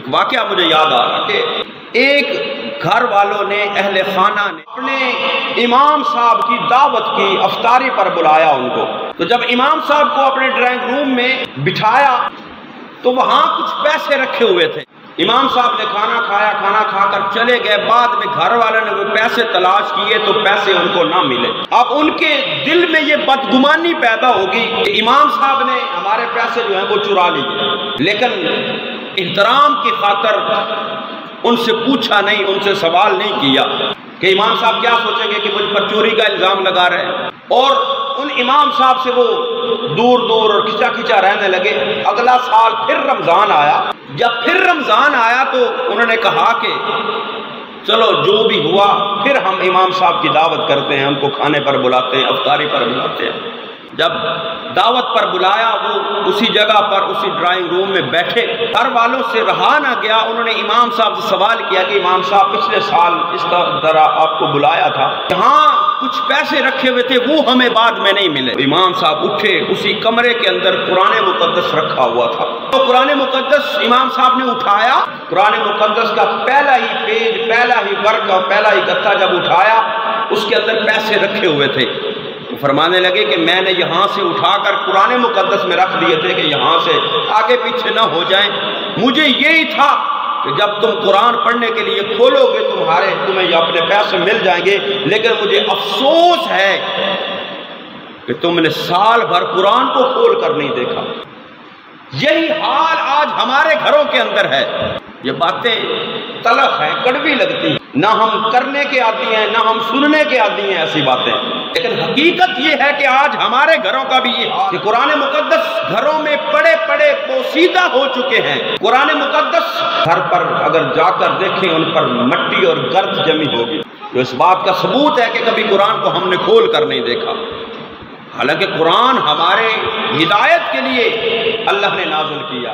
واقعہ مجھے یاد آ رہا کہ ایک گھر والوں نے، اہل خانہ نے اپنے امام صاحب کی دعوت کی، افطاری پر بلایا ان کو۔ تو جب امام صاحب کو اپنے ڈرائنگ روم میں بٹھایا تو وہاں کچھ پیسے رکھے ہوئے تھے۔ امام صاحب نے کھانا کھایا، کھانا کھا کر چلے گئے، بعد میں گھر والوں نے وہ پیسے تلاش کیے تو پیسے ان کو نہ ملے۔ اب ان کے دل میں یہ بدگمانی پیدا ہوگی کہ امام صاحب نے ہمارے پیسے جو ہیں وہ چرا لیے، لیکن احترام کی خاطر ان سے پوچھا نہیں، ان سے سوال نہیں کیا کہ امام صاحب کیا سوچیں گے کہ مجھ پر چوری کا الزام لگا رہے ہیں۔ اور ان امام صاحب سے وہ دور دور اور کھچا کھچا رہنے لگے۔ اگلا سال پھر رمضان آیا۔ جب پھر رمضان آیا تو انہوں نے کہا کہ چلو جو بھی ہوا، پھر ہم امام صاحب کی دعوت کرتے ہیں، ان کو کھانے پر بلاتے ہیں، افطاری پر بلاتے ہیں۔ جب دعوت پر بلایا وہ اسی جگہ پر اسی ڈرائنگ روم میں بیٹھے، گھر والوں سے رہا نہ گیا، انہوں نے امام صاحب سے سوال کیا کہ امام صاحب پچھلے سال اس طرح آپ کو بلایا تھا، جہاں کچھ پیسے رکھے ہوئے تھے وہ ہمیں بعد میں نہیں ملے۔ امام صاحب اٹھے، اسی کمرے کے اندر قرآن مقدس رکھا ہوا تھا، تو قرآن مقدس امام صاحب نے اٹھایا، قرآن مقدس کا پہلا ہی پیج، پہلا ہی ورق اور پہلا ہی گتھا جب اٹھایا، اس کے اندر پیسے رکھے ہوئے تھے۔ فرمانے لگے کہ میں نے یہاں سے اٹھا کر قرآن مقدس میں رکھ دیے تھے کہ یہاں سے آگے پیچھے نہ ہو جائیں۔ مجھے یہی تھا کہ جب تم قرآن پڑھنے کے لیے کھولو گے تمہیں یہ اپنے پیسے مل جائیں گے، لیکن مجھے افسوس ہے کہ تم نے سال بھر قرآن کو کھول کر نہیں دیکھا۔ یہی حال آج ہمارے گھروں کے اندر ہے۔ یہ باتیں تلخ ہیں، کڑوی لگتی ہیں، نہ ہم کرنے کے عادی ہیں، نہ ہم سننے کے عادی ہیں ایسی باتیں، لیکن حقیقت یہ ہے کہ آج ہمارے گھروں کا بھی یہ حال کہ قرآن مقدس گھروں میں پڑے پڑے پوسیدہ ہو چکے ہیں۔ قرآن مقدس گھر پر اگر جا کر دیکھیں ان پر مٹی اور گرد جمی ہوگی، تو اس بات کا ثبوت ہے کہ کبھی قرآن کو ہم نے کھول کر نہیں دیکھا، حالانکہ قرآن ہمارے ہدایت کے لیے اللہ نے نازل کیا۔